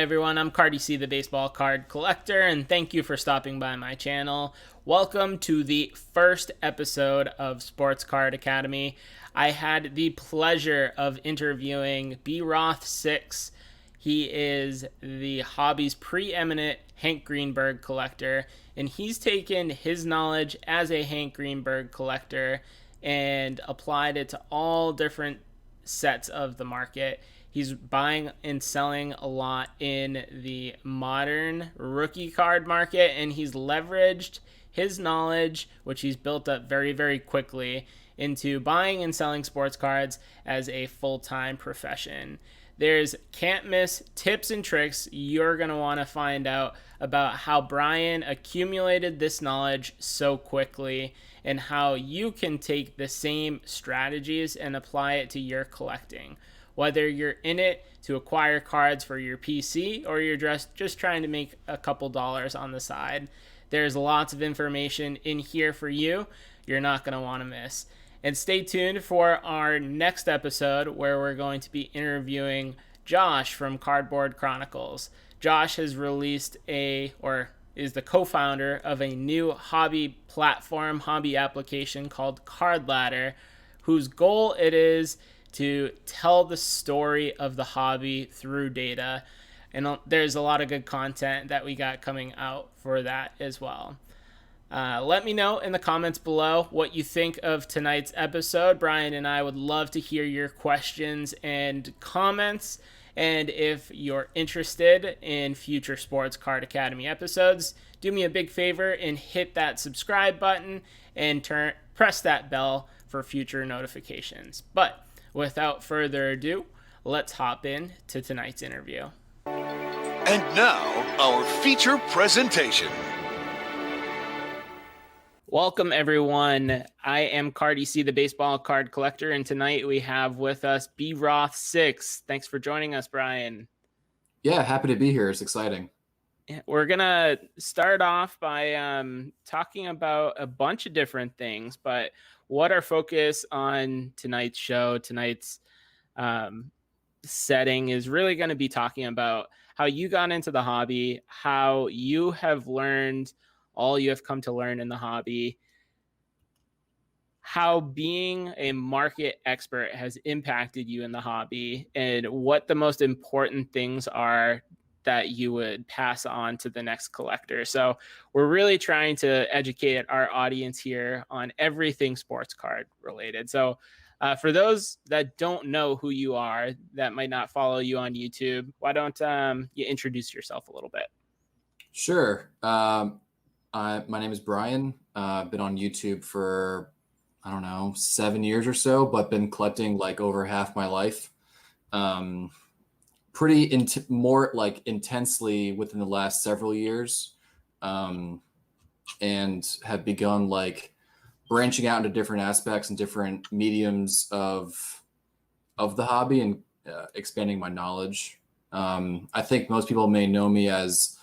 everyone, I'm Cardi C, the baseball card collector, and thank you for stopping by my channel. Welcome to the first episode of Sports Card Academy. I had the pleasure of interviewing broth6. He is the hobby's preeminent Hank Greenberg collector, and he's taken his knowledge as a Hank Greenberg collector and applied it to all different sets of the market. He's buying and selling a lot in the modern rookie card market, and he's leveraged his knowledge, which he's built up very, very quickly, into buying and selling sports cards as a full-time profession. There's can't miss tips and tricks you're going to want to find out about how Brian accumulated this knowledge so quickly and how you can take the same strategies and apply it to your collecting. Whether you're in it to acquire cards for your PC or you're just trying to make a couple dollars on the side, there's lots of information in here for you you're not going to want to miss. And stay tuned for our next episode where we're going to be interviewing Josh from Cardboard Chronicles. Josh has released is the co-founder of a new hobby platform, hobby application called Card Ladder, whose goal it is to tell the story of the hobby through data. And there's a lot of good content that we got coming out for that as well. Let me know in the comments below what you think of tonight's episode. Brian and I would love to hear your questions and comments. And if you're interested in future Sports Card Academy episodes, do me a big favor and hit that subscribe button and press that bell for future notifications. But without further ado, let's hop in to tonight's interview. And now, our feature presentation. Welcome, everyone. I am Cardi C, the baseball card collector, and tonight we have with us broth6. Thanks for joining us, Brian. Yeah, happy to be here. It's exciting. We're going to start off by talking about a bunch of different things, but what our focus on tonight's show, tonight's setting is really going to be talking about how you got into the hobby, how you have learned all you have come to learn in the hobby, how being a market expert has impacted you in the hobby, and what the most important things are that you would pass on to the next collector. So we're really trying to educate our audience here on everything sports card related. So for those that don't know who you are, that might not follow you on YouTube, why don't you introduce yourself a little bit? Sure. My name is Brian. I've been on YouTube for, 7 years or so, but been collecting like over half my life. More intensely within the last several years, and have begun like branching out into different aspects and different mediums of the hobby and expanding my knowledge. I think most people may know me as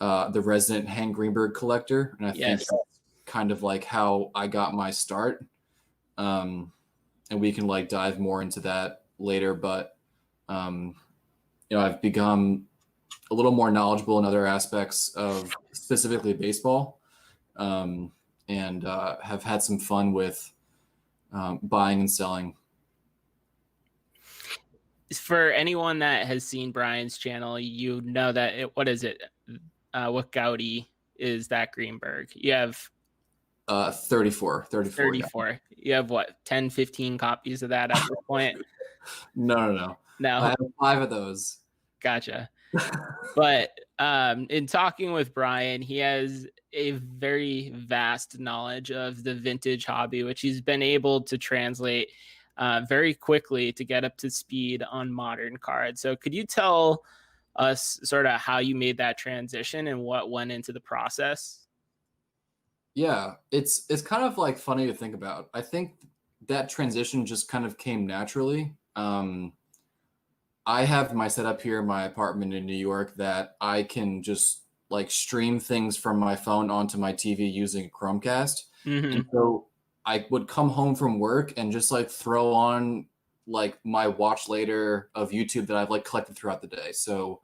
the resident Hank Greenberg collector, and I think that's kind of like how I got my start. And we can like dive more into that later, but I've become a little more knowledgeable in other aspects of specifically baseball, and have had some fun with buying and selling. For anyone that has seen Brian's channel, you know that what Gaudy is that Greenberg? You have 34. Yeah. You have what, 10, 15 copies of that at this point? No. I have 5 of those. Gotcha. But in talking with Brian, he has a very vast knowledge of the vintage hobby, which he's been able to translate very quickly to get up to speed on modern cards. So could you tell us sort of how you made that transition and what went into the process? Yeah, it's kind of like funny to think about. I think that transition just kind of came naturally. I have my setup here in my apartment in New York that I can just like stream things from my phone onto my TV using a Chromecast. Mm-hmm. And so I would come home from work and just like throw on like my watch later of YouTube that I've like collected throughout the day. So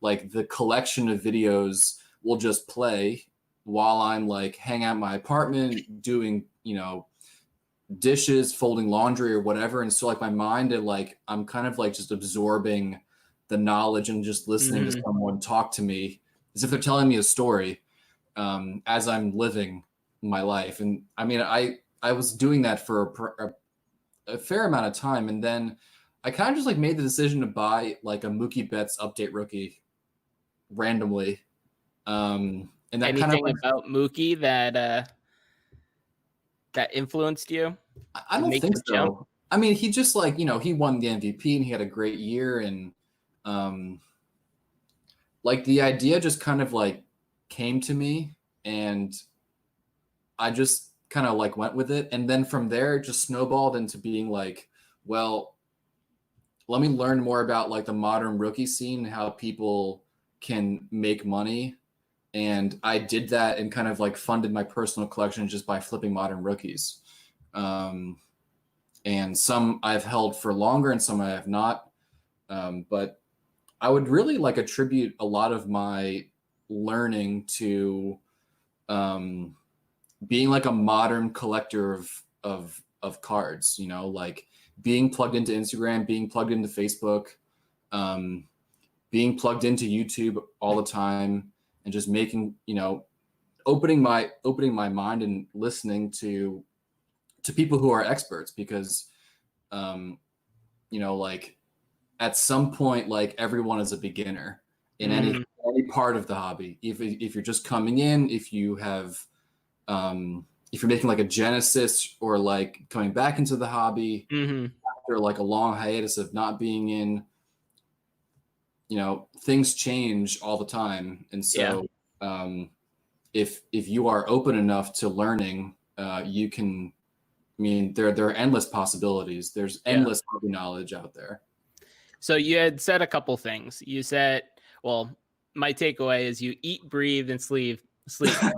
like the collection of videos will just play while I'm like hanging out in my apartment doing, dishes, folding laundry or whatever. And so like my mind and like I'm kind of like just absorbing the knowledge and just listening to someone talk to me as if they're telling me a story as I'm living my life. And I mean, I was doing that for a fair amount of time, and then I kind of just like made the decision to buy like a Mookie Betts update rookie randomly. And that Anything kind of like, about Mookie that influenced you I to don't make think the so. jump? I mean, he just like, he won the MVP and he had a great year, and like the idea just kind of like came to me, and I just kind of like went with it. And then from there it just snowballed into being like, well, let me learn more about like the modern rookie scene, how people can make money. And I did that and kind of like funded my personal collection just by flipping modern rookies. And some I've held for longer and some I have not. But I would really like attribute a lot of my learning to being like a modern collector of cards, like being plugged into Instagram, being plugged into Facebook, being plugged into YouTube all the time, and just making, opening my mind and listening to people who are experts, because like at some point, like everyone is a beginner in any part of the hobby. If you're just coming in, if you have if you're making like a genesis or like coming back into the hobby after like a long hiatus of not being in, things change all the time. And so if you are open enough to learning, you can, I mean, there are endless possibilities. There's endless hobby knowledge out there. So you had said a couple things. You said, well, my takeaway is you eat, breathe, and sleep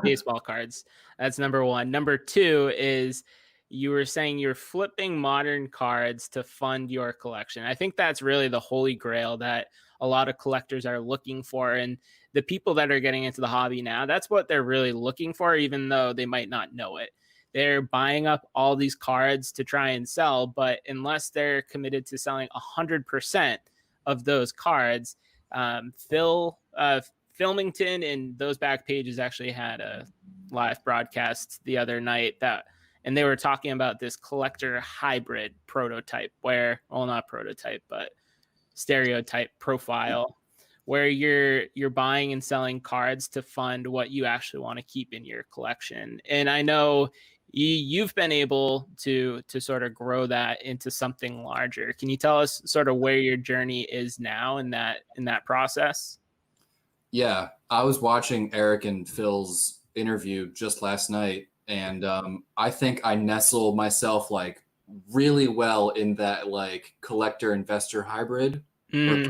baseball cards. That's number one. Number two is you were saying you're flipping modern cards to fund your collection. I think that's really the holy grail that a lot of collectors are looking for. And the people that are getting into the hobby now, that's what they're really looking for, even though they might not know it. They're buying up all these cards to try and sell, but unless they're committed to selling 100% of those cards, Phil Filmington and those back pages actually had a live broadcast the other night and they were talking about this collector hybrid prototype where, well, not prototype, but stereotype profile, where you're buying and selling cards to fund what you actually want to keep in your collection. And I know you've been able to sort of grow that into something larger. Can you tell us sort of where your journey is now in that process? Yeah, I was watching Eric and Phil's interview just last night, and I think I nestle myself like really well in that like collector investor hybrid or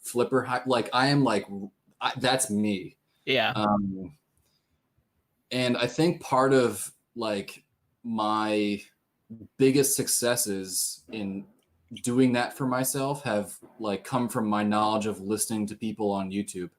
flipper like I am like that's me. Yeah. And I think part of like my biggest successes in doing that for myself have like come from my knowledge of listening to people on YouTube.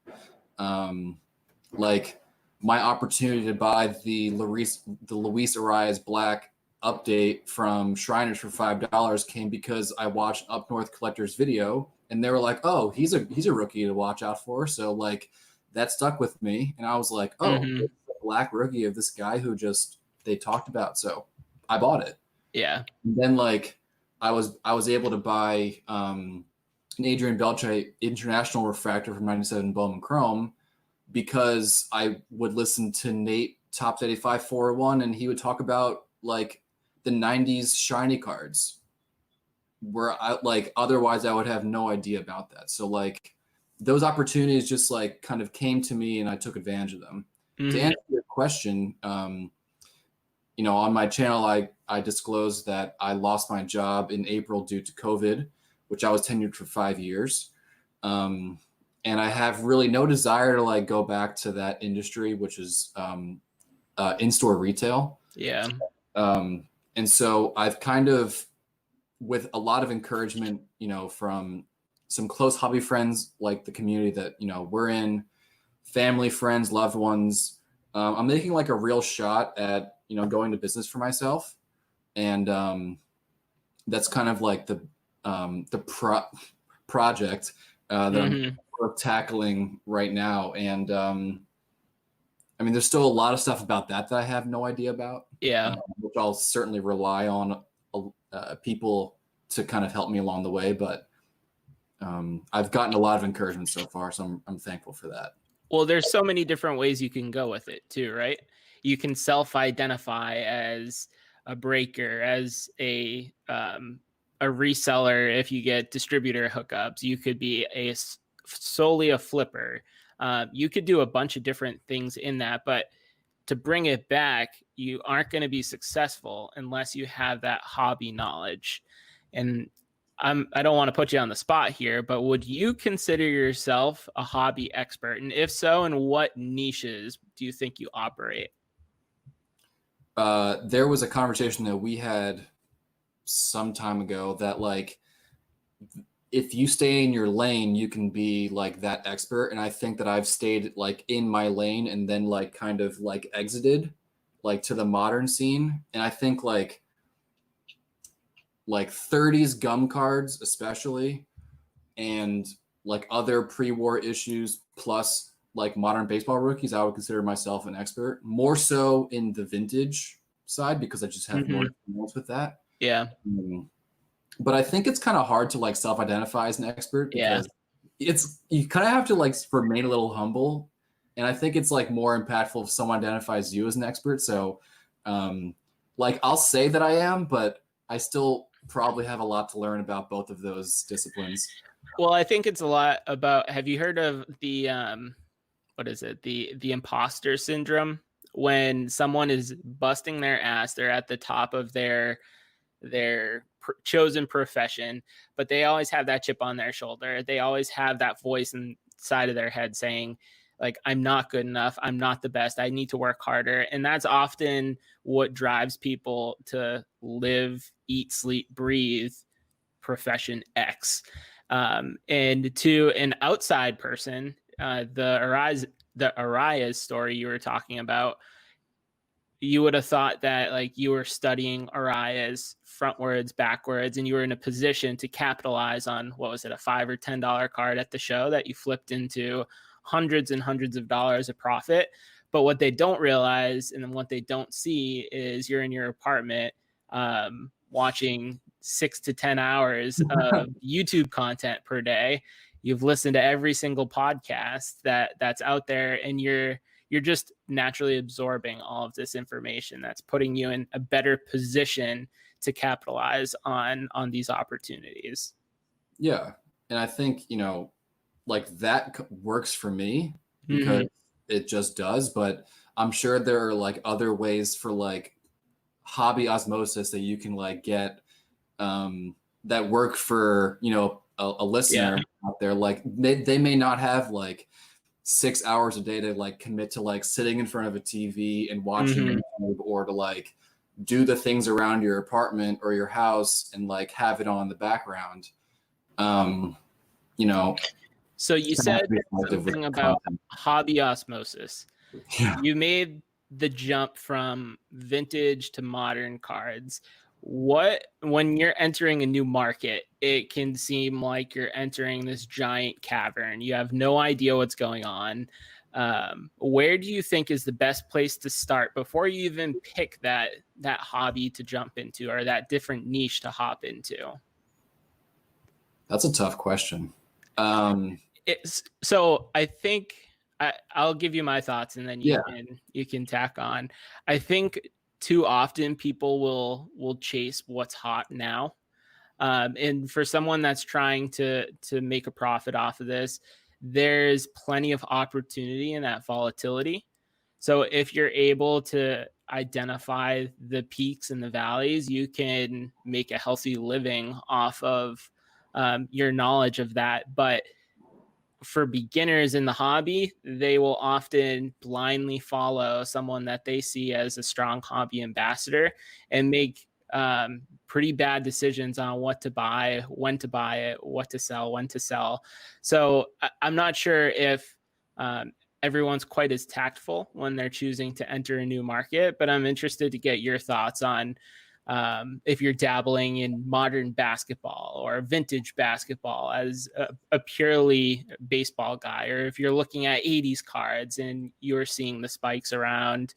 Like my opportunity to buy the Luis Arias Black update from Shriners for $5 came because I watched Up North Collector's video, and they were like, "Oh, he's a rookie to watch out for." So like that stuck with me, and I was like, "Oh, the black rookie of this guy who just they talked about." So I bought it. Yeah. And then like I was able to buy an Adrian Beltre International Refractor from 97 Bowman Chrome because I would listen to Nate Top 85 401, and he would talk about like the 90s shiny cards where I like otherwise I would have no idea about that. So like those opportunities just like kind of came to me and I took advantage of them. To answer your question, on my channel, I disclosed that I lost my job in April due to COVID, which I was tenured for 5 years. And I have really no desire to like go back to that industry, which is in-store retail. Yeah. And so I've kind of, with a lot of encouragement, from some close hobby friends, like the community that, we're in, family, friends, loved ones. I'm making like a real shot at, going to business for myself. And that's kind of like the project that I'm tackling right now. And I mean, there's still a lot of stuff about that I have no idea about. Yeah. Which I'll certainly rely on people to kind of help me along the way. But I've gotten a lot of encouragement so far, so I'm thankful for that. Well, there's so many different ways you can go with it too, right? You can self-identify as a breaker, as a reseller. If you get distributor hookups, you could be solely a flipper. You could do a bunch of different things in that, but to bring it back, you aren't going to be successful unless you have that hobby knowledge. And I don't want to put you on the spot here, but would you consider yourself a hobby expert? And if so, in what niches do you think you operate? There was a conversation that we had some time ago that like, if you stay in your lane, you can be like that expert. And I think that I've stayed like in my lane and then like kind of like exited like to the modern scene. And I think like 30s gum cards, especially, and like other pre-war issues, plus like modern baseball rookies, I would consider myself an expert, more so in the vintage side because I just have more experience with that. Yeah. But I think it's kind of hard to like self-identify as an expert because you kind of have to like remain a little humble. And I think it's like more impactful if someone identifies you as an expert. So like I'll say that I am, but I still probably have a lot to learn about both of those disciplines. Well, I think it's a lot about, have you heard of the, what is it? The imposter syndrome? When someone is busting their ass, they're at the top of their chosen profession, but they always have that chip on their shoulder. They always have that voice inside of their head saying, like, I'm not good enough. I'm not the best. I need to work harder. And that's often what drives people to live, eat, sleep, breathe profession X. And to an outside person, the Arias story you were talking about, you would have thought that like you were studying Arias frontwards, backwards, and you were in a position to capitalize on, what was it, a $5 or $10 card at the show that you flipped into hundreds and hundreds of dollars of profit. But what they don't realize and what they don't see is you're in your apartment watching 6 to 10 hours of YouTube content per day. You've listened to every single podcast that's out there, and you're just naturally absorbing all of this information that's putting you in a better position to capitalize on these opportunities. Yeah. And I think, like that works for me because it just does, but I'm sure there are like other ways for like hobby osmosis that you can like get that work for, a listener out there. Like they may not have like 6 hours a day to like commit to like sitting in front of a TV and watching YouTube, or to like do the things around your apartment or your house and like have it on in the background. So you said something about hobby osmosis. Yeah. You made the jump from vintage to modern cards. When you're entering a new market, it can seem like you're entering this giant cavern. You have no idea what's going on. Where do you think is the best place to start before you even pick that hobby to jump into, or that different niche to hop into? That's a tough question. So I think I'll give you my thoughts, and then you can tack on. I think too often people will chase what's hot now. And for someone that's trying to make a profit off of this, there's plenty of opportunity in that volatility. So if you're able to identify the peaks and the valleys, you can make a healthy living off of your knowledge of that. But for beginners in the hobby, they will often blindly follow someone that they see as a strong hobby ambassador and make pretty bad decisions on what to buy, when to buy it, what to sell, when to sell. So I'm not sure if everyone's quite as tactful when they're choosing to enter a new market, but I'm interested to get your thoughts on if you're dabbling in modern basketball or vintage basketball as a purely baseball guy, or if you're looking at 80s cards and you're seeing the spikes around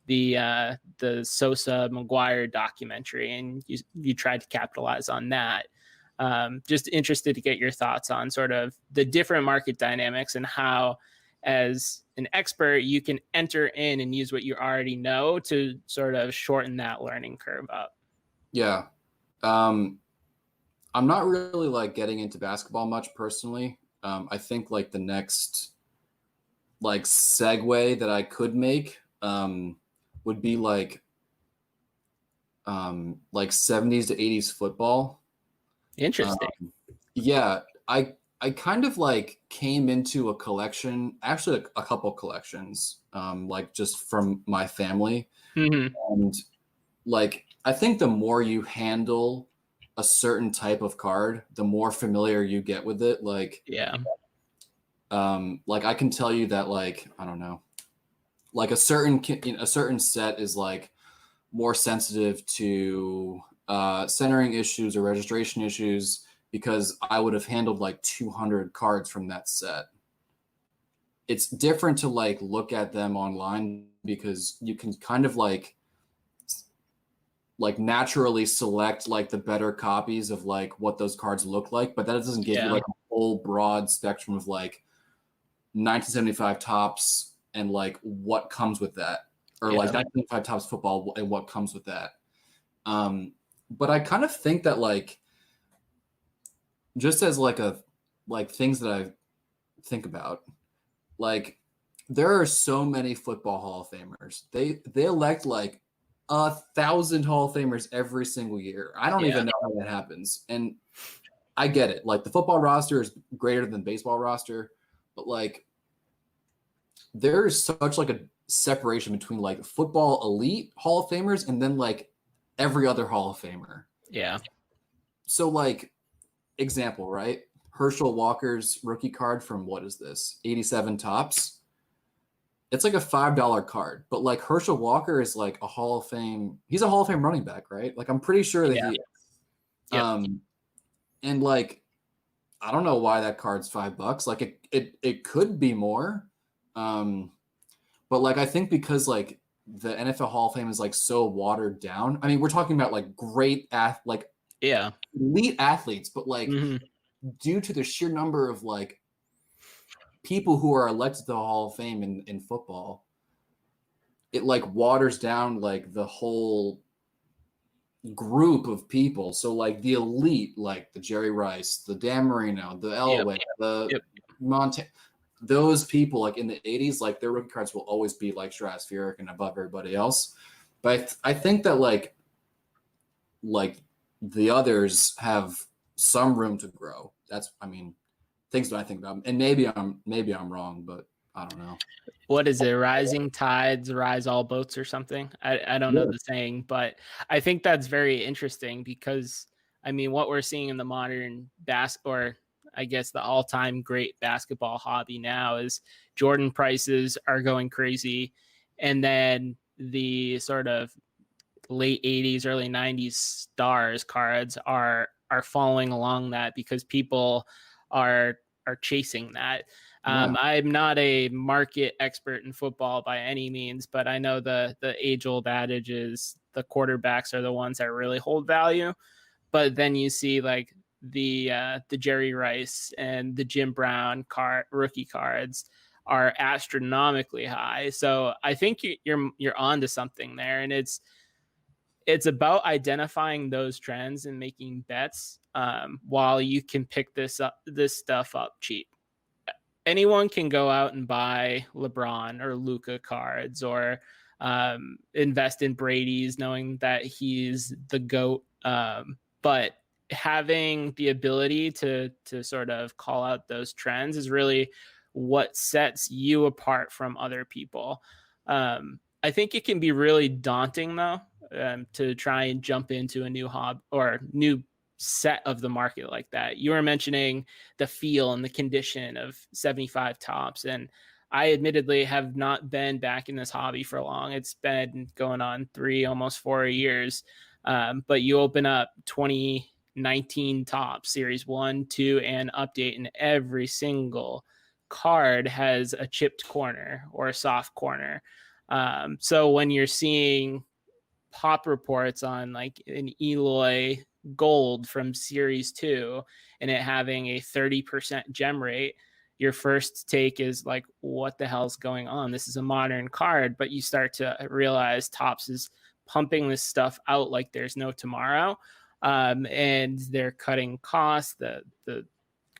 the Sosa McGuire documentary and you tried to capitalize on that. Just interested to get your thoughts on sort of the different market dynamics and how, as an expert, you can enter in and use what you already know to sort of shorten that learning curve up. Yeah. I'm not really like getting into basketball much personally. I think like the next like segue that I could make would be like 70s to 80s football. Interesting. Yeah, I kind of like came into a collection, actually a couple collections, like just from my family. Mm-hmm. And like I think the more you handle a certain type of card, the more familiar you get with it. Like Yeah. Like I can tell you that like I don't know, like a certain set is like more sensitive to centering issues or registration issues because I would have handled like 200 cards from that set. It's different to like look at them online because you can kind of like naturally select like the better copies of like what those cards look like, but that doesn't give you like a whole broad spectrum of like 1975 tops and like what comes with that, or like 1975 tops football and what comes with that. But I kind of think that like just as like things that I think about, like there are so many football Hall of Famers. They elect like 1,000 Hall of Famers every single year. I don't even know how that happens. And I get it. Like the football roster is greater than the baseball roster, but like there is such like a separation between like football elite Hall of Famers and then like every other Hall of Famer. Yeah. So like example, right? Herschel Walker's rookie card from what is this? 87 tops. It's like a $5 card, but like Herschel Walker is like a Hall of Fame. He's a Hall of Fame running back, right? Like I'm pretty sure that he is. Yep. And like I don't know why that card's $5. Like it could be more. But like I think because like the NFL Hall of Fame is like so watered down. I mean, we're talking about like great elite athletes, but like due to the sheer number of like people who are elected to the Hall of Fame in football, it like waters down like the whole group of people. So like the elite, like the Jerry Rice, the Dan Marino, the Elway, the Montana, those people like in the 80s, like their rookie cards will always be like stratospheric and above everybody else. But I think that like the others have some room to grow. That's, I mean, things that I think about, and maybe I'm wrong, but I don't know. What is it? Rising tides rise all boats or something? I don't know the saying, but I think that's very interesting because I mean, what we're seeing in the modern or I guess the all-time great basketball hobby now is Jordan prices are going crazy, and then the sort of late 80s, early 90s stars cards are following along that because people are chasing that. I'm not a market expert in football by any means, but I know the age-old adage is the quarterbacks are the ones that really hold value. But then you see like the Jerry Rice and the Jim Brown rookie cards are astronomically high. So I think you're onto something there, and it's about identifying those trends and making bets while you can pick this stuff up cheap. Anyone can go out and buy LeBron or Luka cards or invest in Brady's knowing that he's the GOAT. But having the ability to sort of call out those trends is really what sets you apart from other people. I think it can be really daunting though, to try and jump into a new hobby or new set of the market like that? You were mentioning the feel and the condition of 75 tops, and I admittedly have not been back in this hobby for long. It's been going on 3, almost 4 years. But you open up 2019 Top Series 1, 2, and Update, and every single card has a chipped corner or a soft corner. So when you're seeing pop reports on like an Eloy Gold from Series 2 and it having a 30% gem rate, your first take is like, what the hell's going on? This is a modern card, but you start to realize Topps is pumping this stuff out like there's no tomorrow. And they're cutting costs. The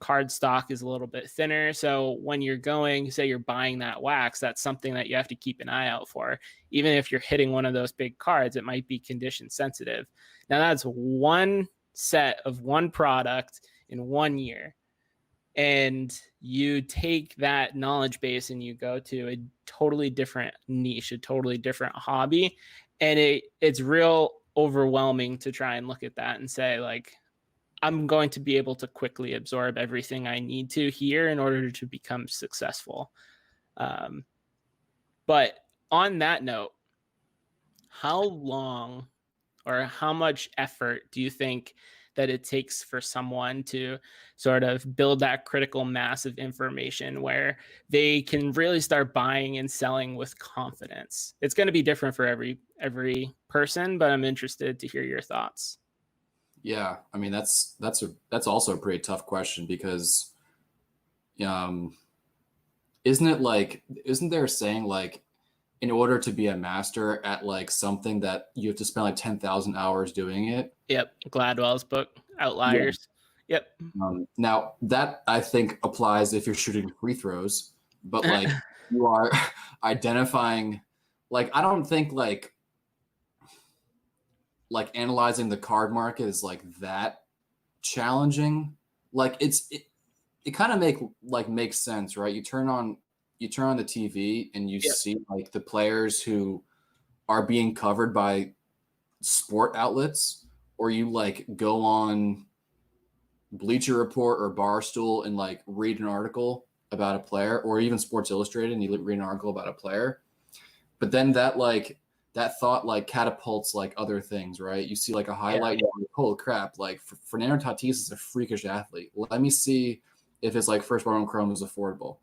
card stock is a little bit thinner. So when you're going, say you're buying that wax, that's something that you have to keep an eye out for. Even if you're hitting one of those big cards, it might be condition sensitive. Now that's one set of one product in 1 year. And you take that knowledge base and you go to a totally different niche, a totally different hobby. And it's real overwhelming to try and look at that and say, like, I'm going to be able to quickly absorb everything I need to here in order to become successful. But on that note, how long or how much effort do you think that it takes for someone to sort of build that critical mass of information where they can really start buying and selling with confidence? It's going to be different for every person, but I'm interested to hear your thoughts. Yeah, I mean that's also a pretty tough question because, isn't there a saying like, in order to be a master at like something that you have to spend like 10,000 hours doing it? Yep, Gladwell's book, Outliers. Yeah. Yep. Now that I think applies if you're shooting free throws, but like you are identifying, like I don't think like analyzing the card market is like that challenging. Like it kind of makes sense, right? You turn on the TV and you see like the players who are being covered by sport outlets, or you like go on Bleacher Report or Barstool and like read an article about a player, or even Sports Illustrated and you read an article about a player. But then that thought like catapults like other things, right? You see like a highlight, you're like, holy crap, like Fernando Tatis is a freakish athlete. Let me see if his like first bottom chrome is affordable.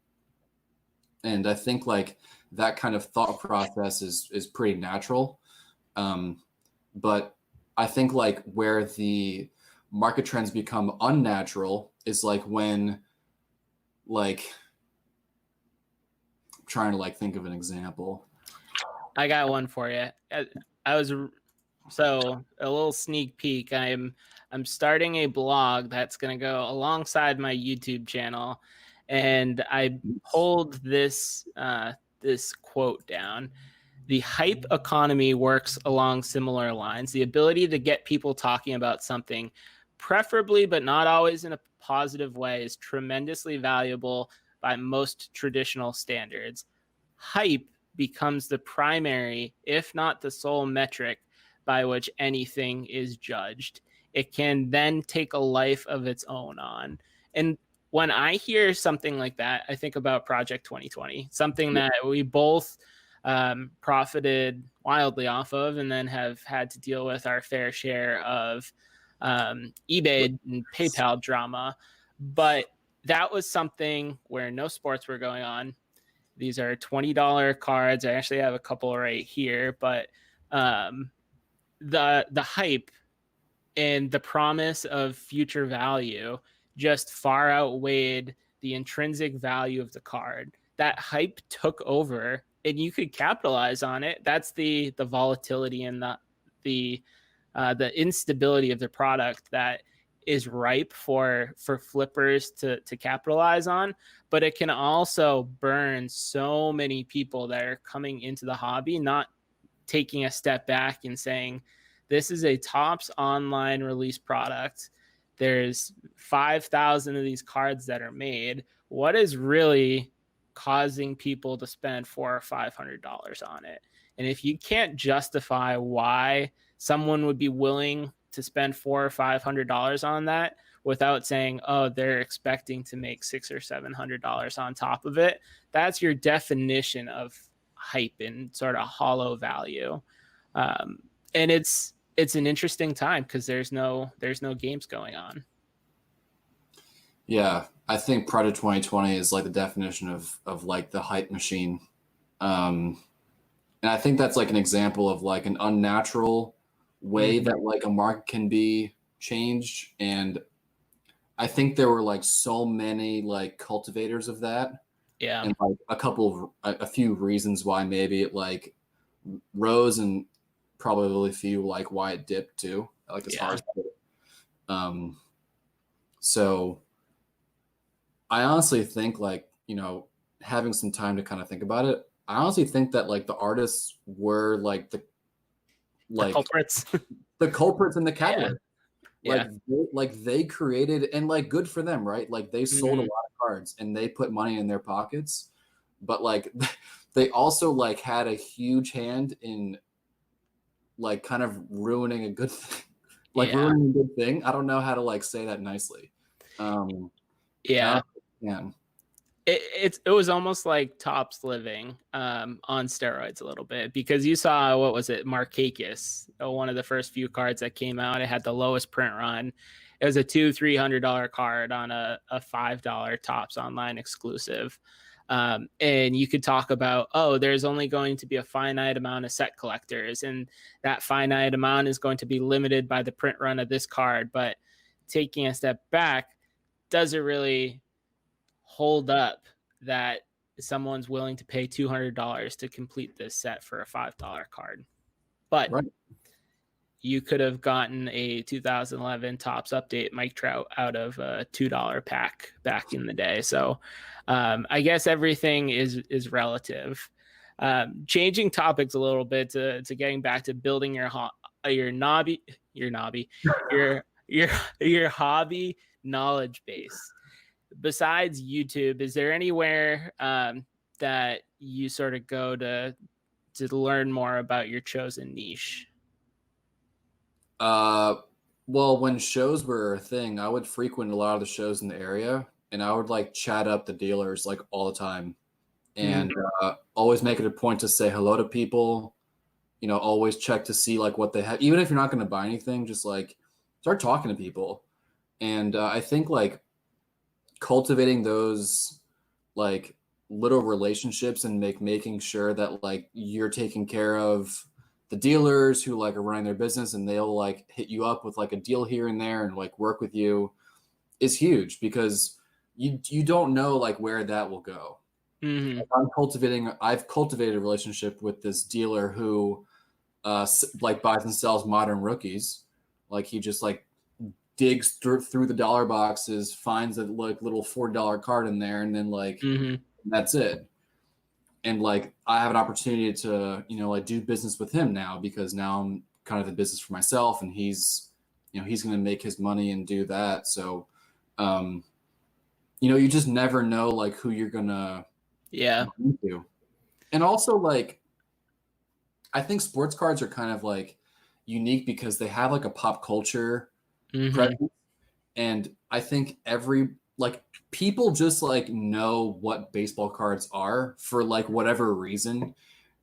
And I think like that kind of thought process is pretty natural. But I think like where the market trends become unnatural is like when like I'm trying to like think of an example. I got one for you. So a little sneak peek. I'm starting a blog that's going to go alongside my YouTube channel, and I pulled this quote down. The hype economy works along similar lines. The ability to get people talking about something, preferably but not always in a positive way, is tremendously valuable by most traditional standards. Hype becomes the primary, if not the sole metric by which anything is judged. It can then take a life of its own on. And when I hear something like that, I think about Project 2020, something that we both profited wildly off of, and then have had to deal with our fair share of eBay and PayPal drama. But that was something where no sports were going on. These are $20 cards. I actually have a couple right here, but the hype and the promise of future value just far outweighed the intrinsic value of the card. That hype took over, and you could capitalize on it. That's the volatility and the instability of the product that is ripe for flippers to capitalize on. But it can also burn so many people that are coming into the hobby, not taking a step back and saying, this is a Topps online release product. There's 5,000 of these cards that are made. What is really causing people to spend $400 or $500 on it? And if you can't justify why someone would be willing to spend $400 or $500 on that without saying, oh, they're expecting to make $600 or $700 on top of it, that's your definition of hype and sort of hollow value. And it's an interesting time because there's no games going on. Yeah, I think Project 2020 is like the definition of like the hype machine. And I think that's like an example of like an unnatural way that like a market can be changed. And I think there were like so many like cultivators of that. Yeah. And like a few reasons why maybe it like rose, and probably a few like why it dipped too. Like as far as so I honestly think like, you know, having some time to kind of think about it, I honestly think that like the artists were like the culprits. The culprits in the category. Yeah. They created, and like good for them, right? Like they sold a lot of cards and they put money in their pockets, but like they also like had a huge hand in like kind of ruining a good thing. Ruining a good thing. I don't know how to like say that nicely. It was almost like Topps living on steroids a little bit, because you saw, what was it, Markakis, one of the first few cards that came out. It had the lowest print run. It was a $200-$300 card on a $5 Topps online exclusive. And you could talk about, oh, there's only going to be a finite amount of set collectors, and that finite amount is going to be limited by the print run of this card. But taking a step back, does it really hold up that someone's willing to pay $200 to complete this set for a $5 card? But you could have gotten a 2011 Topps update Mike Trout out of a $2 pack back in the day. So I guess everything is relative. Changing topics a little bit to getting back to building your hobby knowledge base. Besides YouTube, is there anywhere that you sort of go to learn more about your chosen niche? Well, when shows were a thing, I would frequent a lot of the shows in the area, and I would like chat up the dealers like all the time, and always make it a point to say hello to people. You know, always check to see like what they have, even if you're not going to buy anything. Just like start talking to people, and I think like cultivating those like little relationships and making sure that like you're taking care of the dealers who like are running their business, and they'll like hit you up with like a deal here and there and like work with you, is huge, because you don't know like where that will go. I've cultivated a relationship with this dealer who like buys and sells modern rookies. Like he just like digs through the dollar boxes, finds a like little $4 card in there, and then like that's it. And like I have an opportunity to, you know, like do business with him now, because now I'm kind of in business for myself, and he's, you know, he's going to make his money and do that. So, you know, you just never know like who you're gonna into. And also like I think sports cards are kind of like unique because they have like a pop culture presence, and I think people just like know what baseball cards are for like whatever reason.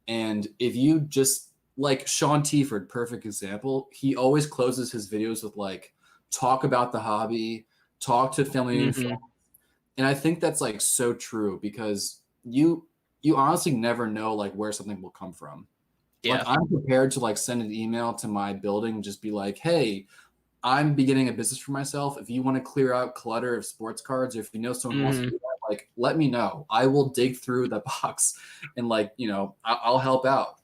And if you just like Sean Tiford, perfect example, he always closes his videos with like talk about the hobby, talk to family and friends. And I think that's like so true, because you honestly never know like where something will come from. Like I'm prepared to like send an email to my building and just be like, hey, I'm beginning a business for myself. If you want to clear out clutter of sports cards, or if you know someone wants to do that, like let me know. I will dig through the box and like, you know, I'll help out.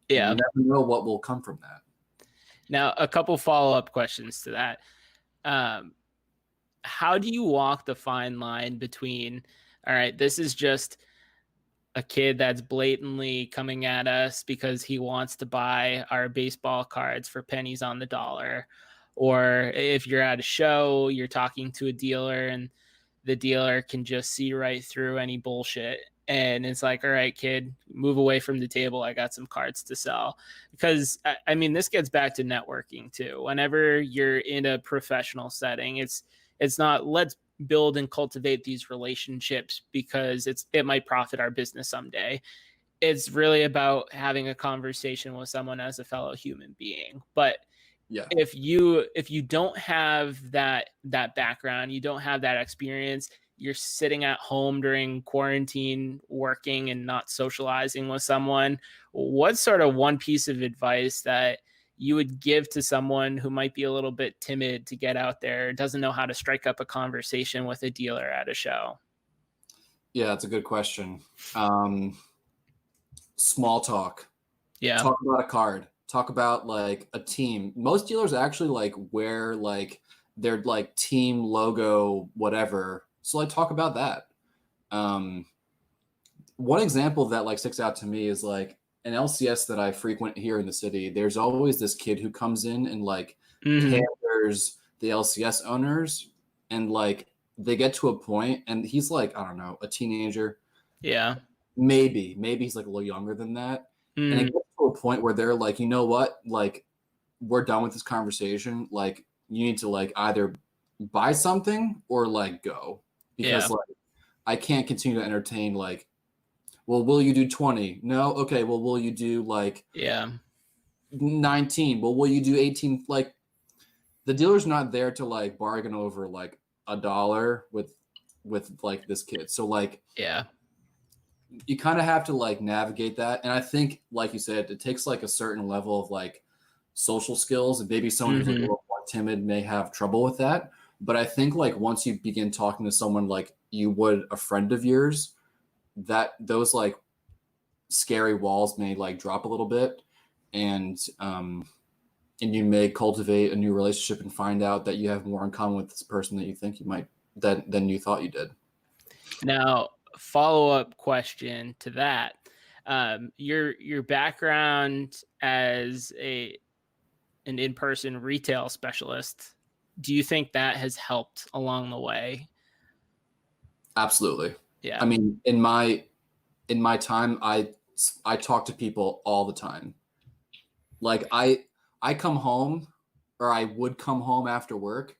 Yeah. You never know what will come from that. Now, a couple follow-up questions to that. How do you walk the fine line between, all right, this is just a kid that's blatantly coming at us because he wants to buy our baseball cards for pennies on the dollar, or if you're at a show, you're talking to a dealer and the dealer can just see right through any bullshit And it's like, all right, kid, move away from the table. I got some cards to sell. Because, I mean, this gets back to networking too. Whenever you're in a professional setting, it's not let's build and cultivate these relationships because it might profit our business someday. It's really about having a conversation with someone as a fellow human being. But Yeah. if you don't have that background, you don't have that experience, you're sitting at home during quarantine working and not socializing with someone, what's sort of one piece of advice that you would give to someone who might be a little bit timid to get out there, doesn't know how to strike up a conversation with a dealer at a show? Yeah, that's a good question. Small talk. Yeah. Talk about a card. Talk about like a team. Most dealers actually like wear like their like team logo, whatever. So like talk about that. One example that like sticks out to me is like an LCS that I frequent here in the city. There's always this kid who comes in and like panders the LCS owners, and like they get to a point and he's like, I don't know, a teenager. Yeah. Maybe he's like a little younger than that. And it gets to a point where they're like, you know what? Like, we're done with this conversation. Like, you need to like either buy something or like go, because like I can't continue to entertain like, well, will you do 20? No. Okay. Well, will you do like 19? Well, will you do 18? Like, the dealer's not there to like bargain over like $1 with like this kid. So like, you kind of have to like navigate that. And I think, like you said, it takes like a certain level of like social skills, and maybe someone who's a little more timid may have trouble with that. But I think like once you begin talking to someone like you would a friend of yours, that those like scary walls may like drop a little bit, and you may cultivate a new relationship and find out that you have more in common with this person that you think you might than you thought you did. Now, follow-up question to that. Your background as an in-person retail specialist, do you think that has helped along the way? Absolutely. Yeah. I mean, in my time, I talk to people all the time. Like I come home, or I would come home after work,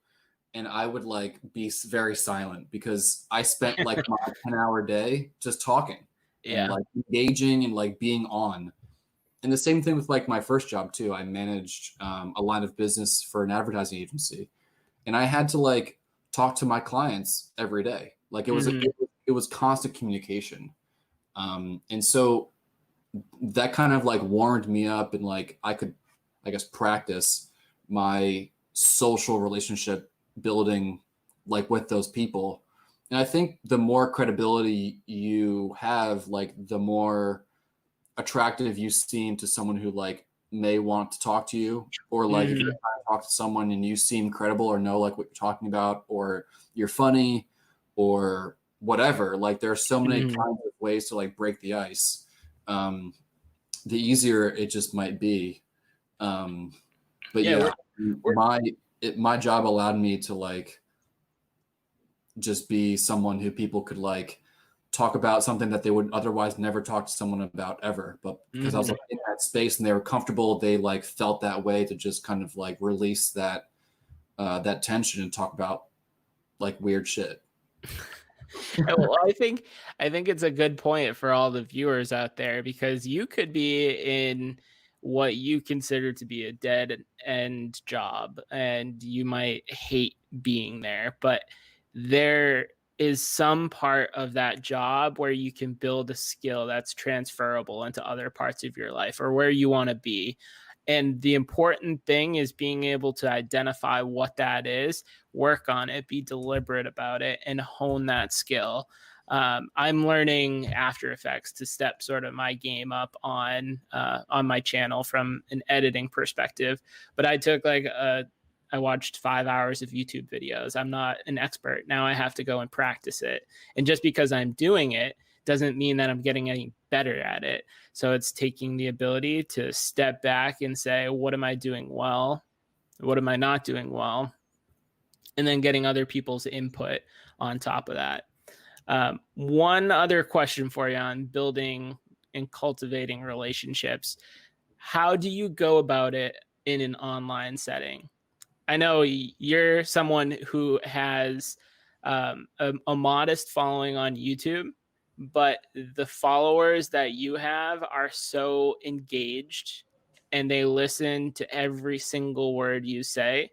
and I would like be very silent because I spent like my 10-hour day just talking and like engaging and like being on. And the same thing with like my first job too. I managed a line of business for an advertising agency, and I had to like talk to my clients every day. Like it was constant communication. And so that kind of like warmed me up, and like I could, I guess, practice my social relationship building like with those people. And I think the more credibility you have, like the more attractive you seem to someone who like may want to talk to you, or like if you're trying to talk to someone and you seem credible or know like what you're talking about, or you're funny or whatever, like there are so many kinds of ways to like break the ice. The easier it just might be. But my job allowed me to like just be someone who people could like talk about something that they would otherwise never talk to someone about ever. But because I was like in that space and they were comfortable, they like felt that way to just kind of like release that tension and talk about like weird shit. Well, I think it's a good point for all the viewers out there, because you could be in what you consider to be a dead end job and you might hate being there, but there is some part of that job where you can build a skill that's transferable into other parts of your life or where you want to be. And the important thing is being able to identify what that is, work on it, be deliberate about it, and hone that skill. I'm learning After Effects to step sort of my game up on my channel from an editing perspective. But I took I watched 5 hours of YouTube videos. I'm not an expert. Now I have to go and practice it. And just because I'm doing it doesn't mean that I'm getting any better at it. So it's taking the ability to step back and say, what am I doing well? What am I not doing well? And then getting other people's input on top of that. One other question for you on building and cultivating relationships. How do you go about it in an online setting? I know you're someone who has a modest following on YouTube, but the followers that you have are so engaged and they listen to every single word you say.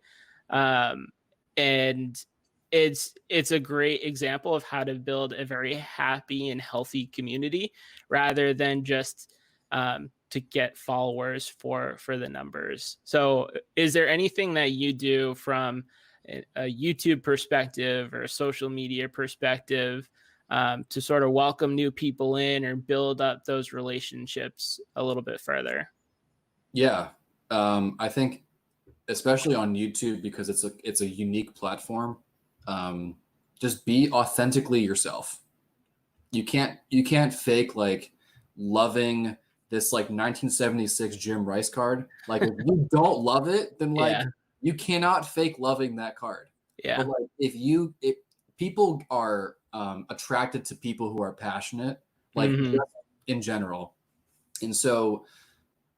Um, and it's a great example of how to build a very happy and healthy community rather than just to get followers for the numbers. So is there anything that you do from a YouTube perspective or a social media perspective to sort of welcome new people in or build up those relationships a little bit further? Yeah. I think especially on YouTube, because it's a unique platform. Just be authentically yourself. You can't fake like loving this like 1976 Jim Rice card. Like if you don't love it, then like you cannot fake loving that card. Yeah. But like if people are attracted to people who are passionate, like just in general. And so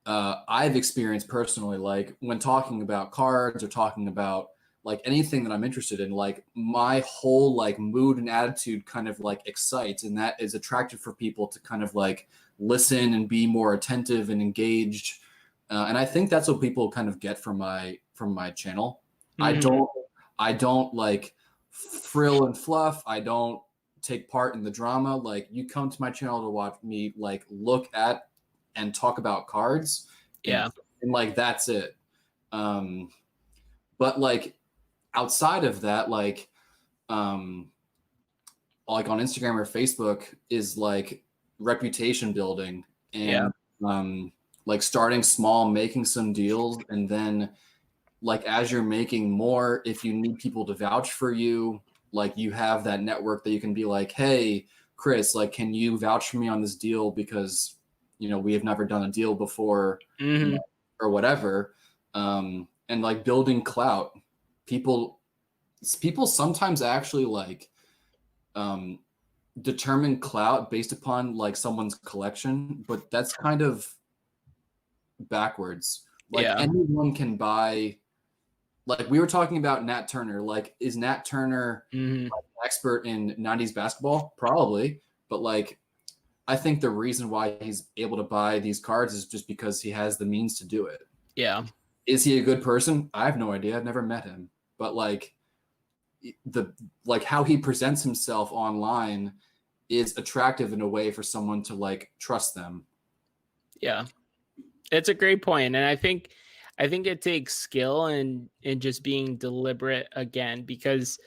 I've experienced personally, like when talking about cards or talking about like anything that I'm interested in, like my whole like mood and attitude kind of like excites, and that is attractive for people to kind of like listen and be more attentive and engaged. And I think that's what people kind of get from my channel. I don't like frill and fluff. I don't take part in the drama. Like you come to my channel to watch me like look at and talk about cards. And like that's it. But like outside of that, like on Instagram or Facebook is like reputation building and like starting small, making some deals, and then like as you're making more, if you need people to vouch for you, like you have that network that you can be like, hey Chris, like can you vouch for me on this deal because we have never done a deal before, or whatever. And like building clout, people sometimes actually like determine clout based upon like someone's collection, but that's kind of backwards. Like anyone can buy. Like we were talking about Nat Turner. Like is Nat Turner like, an expert in 90s basketball? Probably, but like I think the reason why he's able to buy these cards is just because he has the means to do it. Yeah. Is he a good person? I have no idea. I've never met him. But like how he presents himself online is attractive in a way for someone to like trust them. Yeah. It's a great point. And I think it takes skill and just being deliberate again, because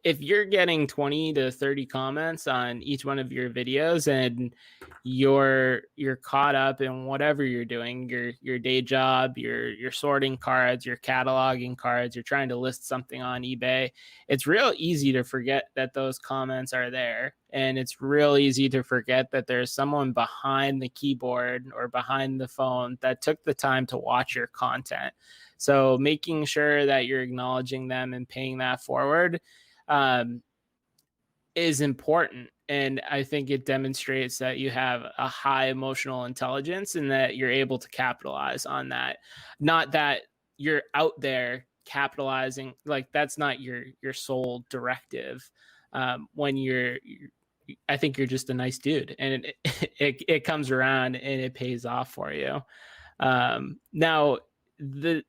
if you're getting 20 to 30 comments on each one of your videos and you're caught up in whatever you're doing, your day job, you're sorting cards, you're cataloging cards, you're trying to list something on eBay, it's real easy to forget that those comments are there. And it's real easy to forget that there's someone behind the keyboard or behind the phone that took the time to watch your content. So making sure that you're acknowledging them and paying that forward is important. And I think it demonstrates that you have a high emotional intelligence and that you're able to capitalize on that. Not that you're out there capitalizing, like that's not your sole directive. When I think you're just a nice dude, and it comes around and it pays off for you. Now the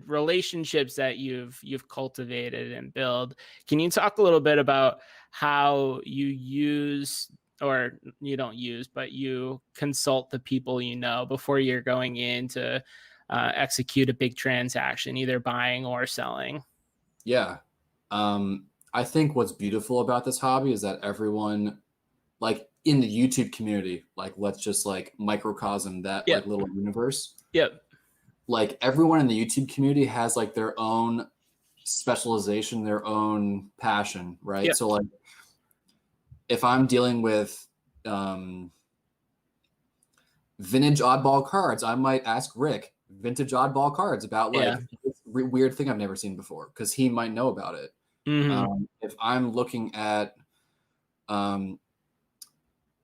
relationships that you've cultivated and build, can you talk a little bit about how you use, or you don't use, but you consult the people before you're going in to execute a big transaction, either buying or selling? Yeah. I think what's beautiful about this hobby is that everyone, like in the YouTube community, like let's just like microcosm that like little universe. Like everyone in the YouTube community has like their own specialization, their own passion, right? So like if I'm dealing with vintage oddball cards, I might ask Rick vintage oddball cards about like this weird thing I've never seen before, because he might know about it. If I'm looking at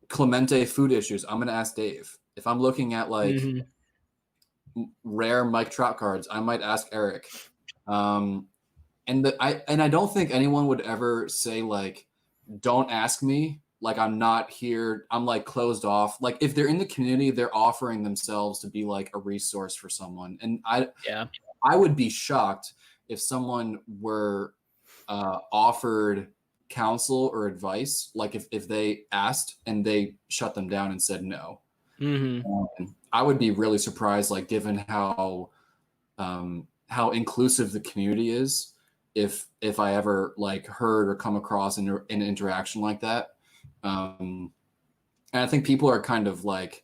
Clemente food issues, I'm going to ask Dave. If I'm looking at like rare Mike Trout cards, I might ask Eric. And I don't think anyone would ever say like, don't ask me. Like I'm not here. I'm like closed off. Like if they're in the community, they're offering themselves to be like a resource for someone. And I would be shocked if someone were offered counsel or advice, like if they asked and they shut them down and said no. I would be really surprised, like given how inclusive the community is, if I ever like heard or come across an interaction like that. And I think people are kind of like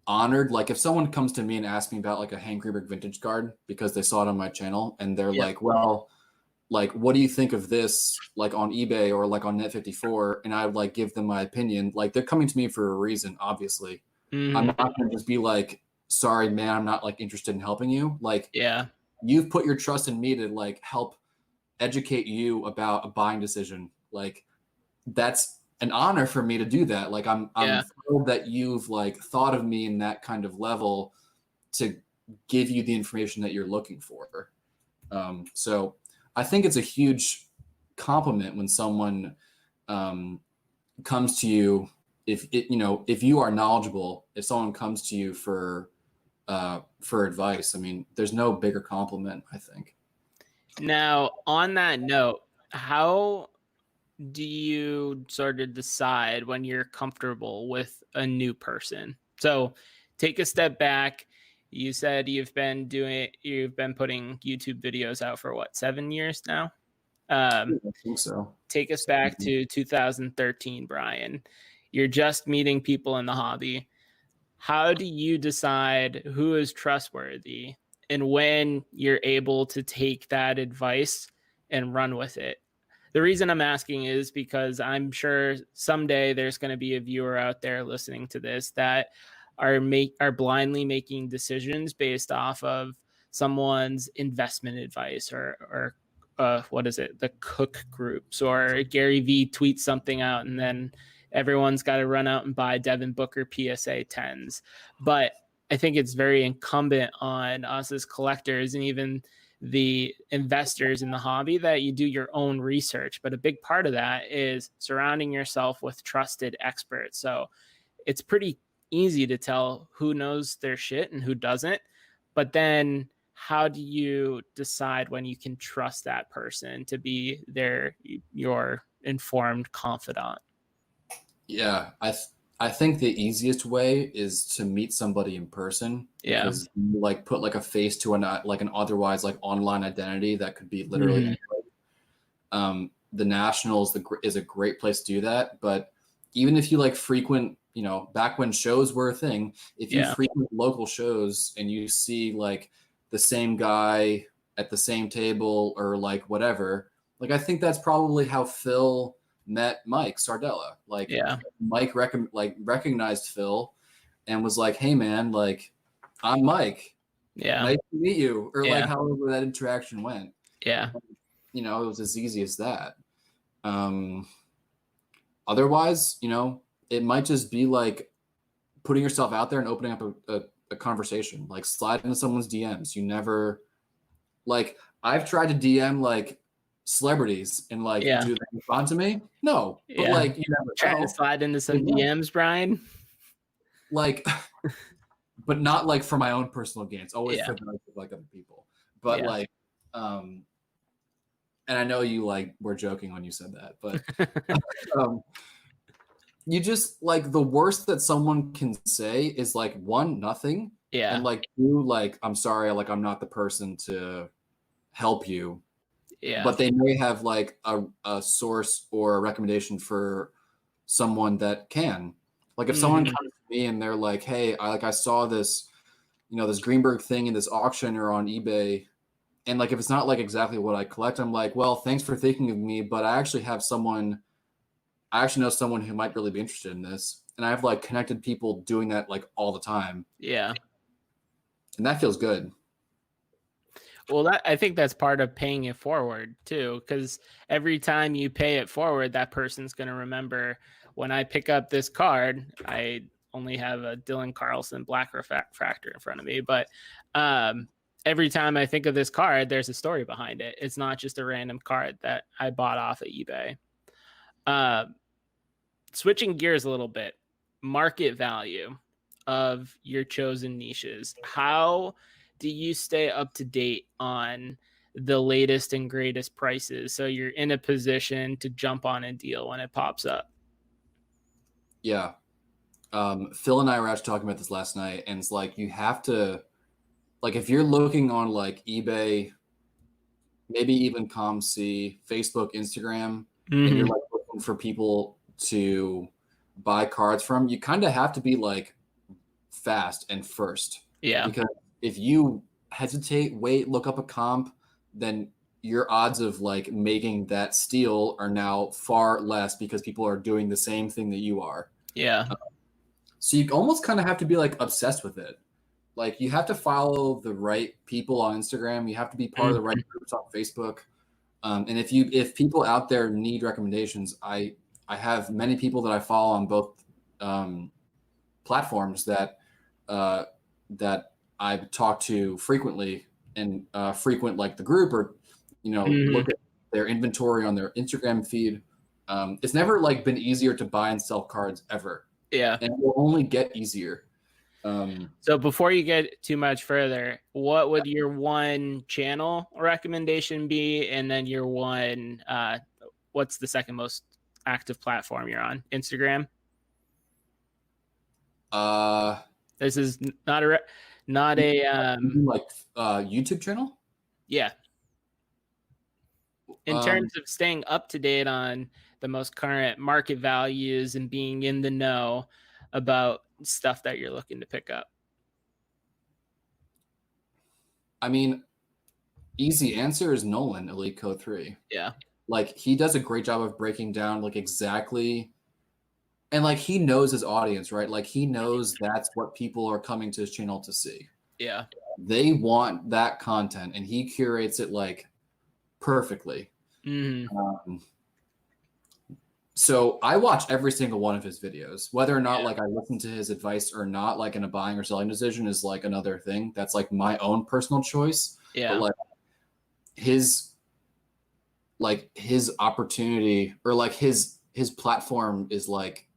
honored. Like if someone comes to me and asks me about like a Hank Greenberg vintage card because they saw it on my channel and they're like, well, like, what do you think of this, like on eBay or like on Net54? And I would like give them my opinion. Like they're coming to me for a reason, obviously. I'm not going to just be like, sorry, man, I'm not like interested in helping you. Like, you've put your trust in me to like help educate you about a buying decision. Like that's an honor for me to do that. Like I'm thrilled that you've like thought of me in that kind of level to give you the information that you're looking for. So I think it's a huge compliment when someone comes to you, if you are knowledgeable, if someone comes to you for advice. I mean, there's no bigger compliment, I think. Now, on that note, how do you sort of decide when you're comfortable with a new person? So take a step back. You said you've been putting YouTube videos out for what, 7 years now? I think so. Take us back to 2013, Brian. You're just meeting people in the hobby. How do you decide who is trustworthy and when you're able to take that advice and run with it? The reason I'm asking is because I'm sure someday there's going to be a viewer out there listening to this that are blindly making decisions based off of someone's investment advice or what is it? The Cook groups, or Gary V tweets something out and then everyone's got to run out and buy Devin Booker PSA 10s. But I think it's very incumbent on us as collectors and even the investors in the hobby that you do your own research. But a big part of that is surrounding yourself with trusted experts. So it's pretty easy to tell who knows their shit and who doesn't. But then how do you decide when you can trust that person to be your informed confidant? Yeah, I think the easiest way is to meet somebody in person. Because you like put like a face to an otherwise like online identity that could be literally anybody. The Nationals is a great place to do that. But even if you like frequent, back when shows were a thing, if you frequent local shows and you see like the same guy at the same table or like whatever, like I think that's probably how Phil met Mike Sardella. Like Mike recognized Phil and was like, hey man, like I'm Mike. Nice to meet you. Or like however that interaction went. It was as easy as that. Otherwise, it might just be like putting yourself out there and opening up a conversation, like slide into someone's DMs. You never, like, I've tried to DM like celebrities and like, do they respond to me? No, but like, you never trying to slide into some DMs, Brian. Like, but not like for my own personal gains, always for the of like other people. But like, and I know you like were joking when you said that, but you just like the worst that someone can say is like one, nothing. And like two, like, I'm sorry, like I'm not the person to help you. But they may have like a source or a recommendation for someone that can. Like if someone comes to me and they're like, hey, I saw this, this Greenberg thing in this auction or on eBay. And like if it's not like exactly what I collect, I'm like, well, thanks for thinking of me, but I actually know someone who might really be interested in this. And I have like connected people doing that like all the time. And that feels good. Well, I think that's part of paying it forward too, because every time you pay it forward, that person's going to remember when I pick up this card, I only have a Dylan Carlson black refractor in front of me, but every time I think of this card, there's a story behind it. It's not just a random card that I bought off of eBay. Switching gears a little bit, market value of your chosen niches. How do you stay up to date on the latest and greatest prices so you're in a position to jump on a deal when it pops up? Yeah. Phil and I were actually talking about this last night, and it's like you have to, like, if you're looking on like eBay, maybe even ComC, Facebook, Instagram, and you're like looking for people to buy cards from, you kind of have to be like fast and first. Yeah. Because if you hesitate, wait, look up a comp, then your odds of like making that steal are now far less because people are doing the same thing that you are. Yeah. So you almost kind of have to be like obsessed with it. Like you have to follow the right people on Instagram. You have to be part of the right groups on Facebook. And if people out there need recommendations, I have many people that I follow on both platforms that I talk to frequently and frequent like the group or look at their inventory on their Instagram feed. It's never like been easier to buy and sell cards ever. Yeah. And it will only get easier. So before you get too much further, what would your one channel recommendation be? And then your one, what's the second most active platform you're on? Instagram? This is not a YouTube channel. Yeah. In terms of staying up to date on the most current market values and being in the know about stuff that you're looking to pick up. I mean, easy answer is Nolan, Elite Code 3. Yeah. Like he does a great job of breaking down like exactly, and like he knows his audience, right? Like he knows that's what people are coming to his channel to see. Yeah. They want that content and he curates it like perfectly. So I watch every single one of his videos, whether or not like I listen to his advice or not, like in a buying or selling decision is like another thing. That's like my own personal choice. Yeah. But like his opportunity or like his platform is like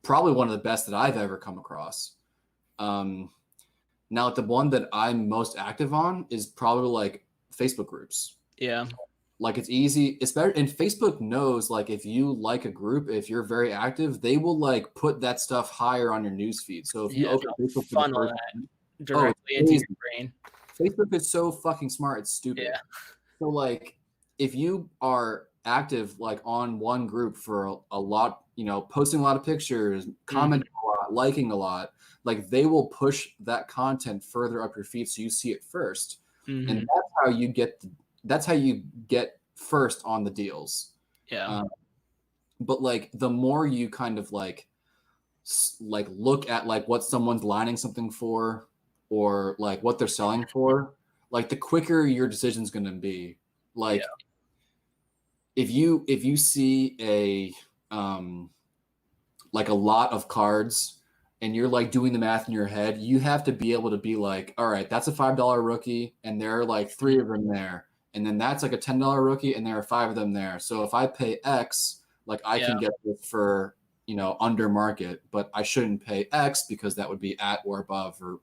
probably one of the best that I've ever come across. Now like the one that I'm most active on is probably like Facebook groups. Yeah. Like it's easy. It's better. And Facebook knows like if you like a group, if you're very active, they will like put that stuff higher on your news feed. So if you open Facebook funnel that directly into your brain. Facebook is so fucking smart. It's stupid. Yeah. So like if you are active like on one group for a lot, posting a lot of pictures, commenting a lot, liking a lot, like they will push that content further up your feed so you see it first. And that's how you get first on the deals. Yeah. But like the more you kind of like look at like what someone's lining something for or like what they're selling for, like the quicker your decision's going to be. Like if you see a like a lot of cards and you're like doing the math in your head, you have to be able to be like, all right, that's a $5 rookie and there are like 3 of them there. And then that's like a $10 rookie and there are 5 of them there. So if I pay X, like I can get this for, under market, but I shouldn't pay X because that would be at or above or,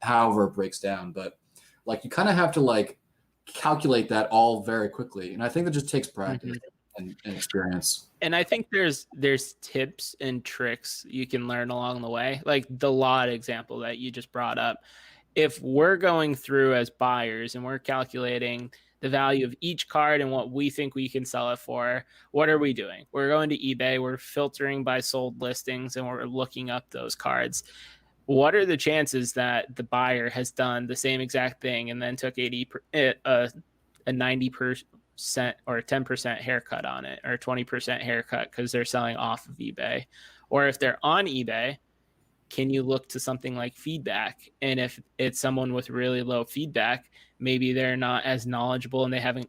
however it breaks down. But like you kind of have to like calculate that all very quickly. And I think that just takes practice and experience. And I think there's tips and tricks you can learn along the way. Like the lot example that you just brought up. If we're going through as buyers and we're calculating the value of each card and what we think we can sell it for, what are we doing? We're going to eBay, we're filtering by sold listings, and we're looking up those cards. What are the chances that the buyer has done the same exact thing and then took a 90% or a 10% haircut on it or 20% haircut because they're selling off of eBay? Or if they're on eBay, can you look to something like feedback? And if it's someone with really low feedback, maybe they're not as knowledgeable and they haven't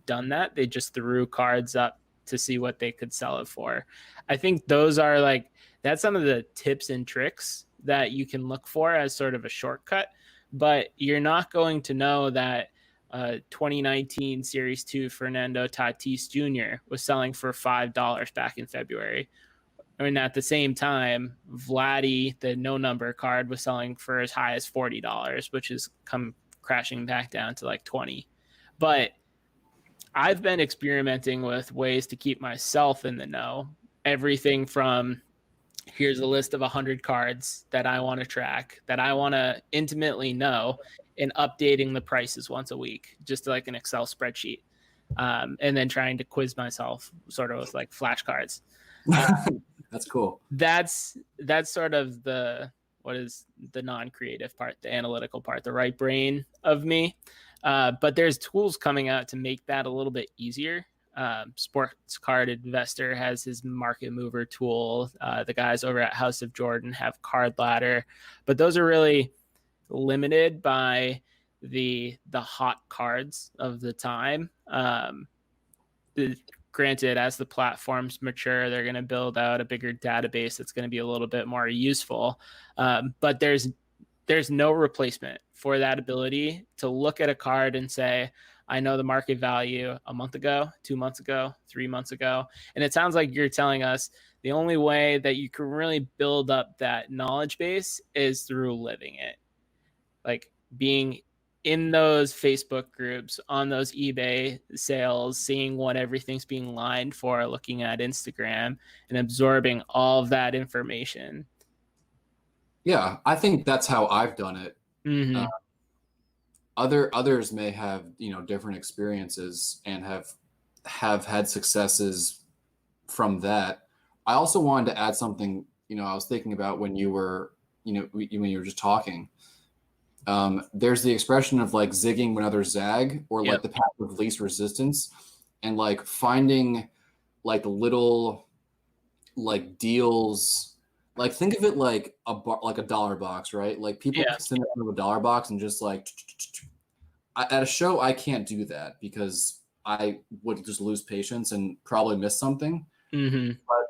done that. They just threw cards up to see what they could sell it for. I think those are like, that's some of the tips and tricks that you can look for as sort of a shortcut, but you're not going to know that 2019 Series 2 Fernando Tatis Jr. was selling for $5 back in February. And at the same time, Vladdy, the no number card, was selling for as high as $40, which has come crashing back down to like 20. But I've been experimenting with ways to keep myself in the know. Everything from here's a list of 100 cards that I want to track, that I want to intimately know, and updating the prices once a week, just like an Excel spreadsheet. And then trying to quiz myself sort of with like flashcards. That's cool. That's sort of what is the non-creative part, the analytical part, the right brain of me. But there's tools coming out to make that a little bit easier. Sports Card Investor has his market mover tool. The guys over at House of Jordan have Card Ladder, but those are really limited by the hot cards of the time. Granted, as the platforms mature, they're going to build out a bigger database that's going to be a little bit more useful. But there's no replacement for that ability to look at a card and say, I know the market value a month ago, 2 months ago, 3 months ago. And it sounds like you're telling us the only way that you can really build up that knowledge base is through living it. Like being in those Facebook groups, on those eBay sales, seeing what everything's being lined for, looking at Instagram and absorbing all of that information. Yeah, I think that's how I've done it. Mm-hmm. Others may have, different experiences and have had successes from that. I also wanted to add something, I was thinking about when you were, when you were just talking. There's the expression of like zigging when others zag, or like the path of least resistance, and like finding like little like deals. Like think of it like a dollar box, right? Like people send out a dollar box and just like at a show, I can't do that because I would just lose patience and probably miss something. Mm-hmm. But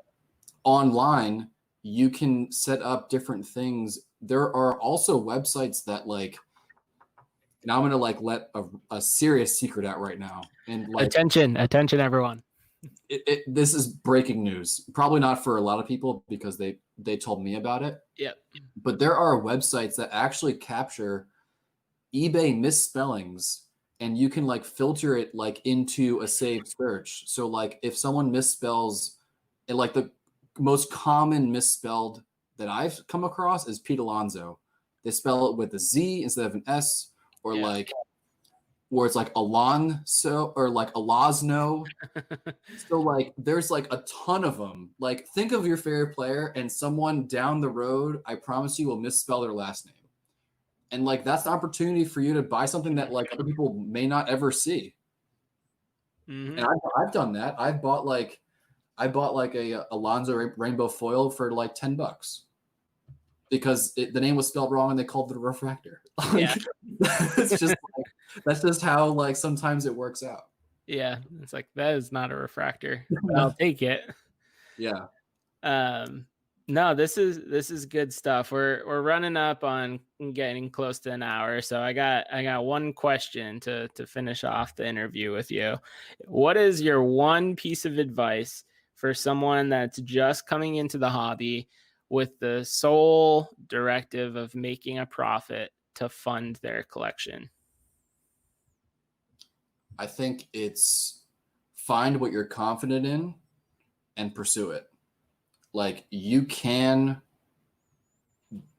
online, you can set up different things. There are also websites that like, and I'm going to like let a serious secret out right now. And like, attention, everyone. This is breaking news. Probably not for a lot of people because they told me about it. Yep. But there are websites that actually capture eBay misspellings, and you can like filter it like into a saved search. So like if someone misspells it, like the most common misspelled that I've come across is Pete Alonso. They spell it with a Z instead of an S, or like, or it's like Alonso or like Alazno. So like there's like a ton of them. Like think of your favorite player and someone down the road, I promise you, will misspell their last name. And like that's the opportunity for you to buy something that like other people may not ever see. Mm-hmm. And I've done that. I bought like a Alonso rainbow foil for like $10 because the name was spelled wrong and they called it a refractor. Yeah. It's just like, that's just how like sometimes it works out. Yeah, it's like that is not a refractor, but I'll take it. Yeah. No, this is good stuff. We're running up on getting close to an hour, so I got one question to finish off the interview with you. What is your one piece of advice for someone that's just coming into the hobby with the sole directive of making a profit to fund their collection? I think it's find what you're confident in and pursue it. Like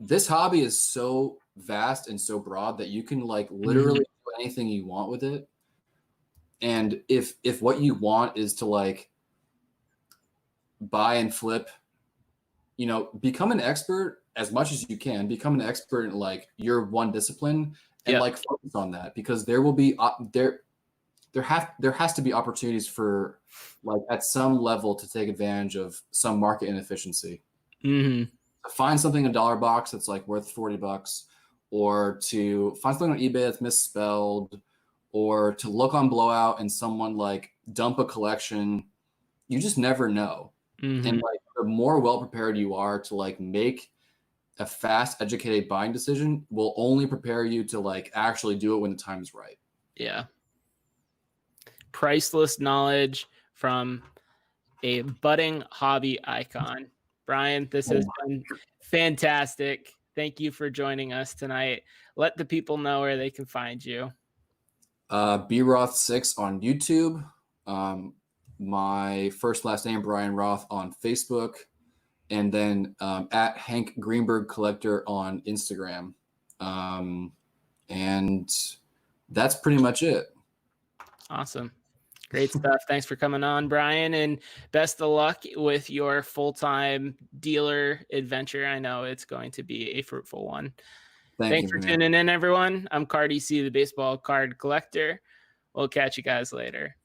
this hobby is so vast and so broad that you can like literally do anything you want with it. And if what you want is to like buy and flip, become an expert as much as you can, become an expert in like your one discipline and like focus on that, because there will be, there has to be opportunities for like at some level to take advantage of some market inefficiency. Mm-hmm. find something in a dollar box that's like worth $40, or to find something on eBay that's misspelled, or to look on Blowout and someone like dump a collection. You just never know. Mm-hmm. And like the more well prepared you are to like make a fast, educated buying decision will only prepare you to like actually do it when the time is right. Yeah. Priceless knowledge from a budding hobby icon. Brian, this has been fantastic. Thank you for joining us tonight. Let the people know where they can find you. broth6 on YouTube. My first last name, Brian Roth, on Facebook. And then at Hank Greenberg Collector on Instagram. And that's pretty much it. Awesome. Great stuff. Thanks for coming on, Brian, and best of luck with your full-time dealer adventure. I know it's going to be a fruitful one. Thanks for tuning in, everyone. I'm Cardi C, the baseball card collector. We'll catch you guys later.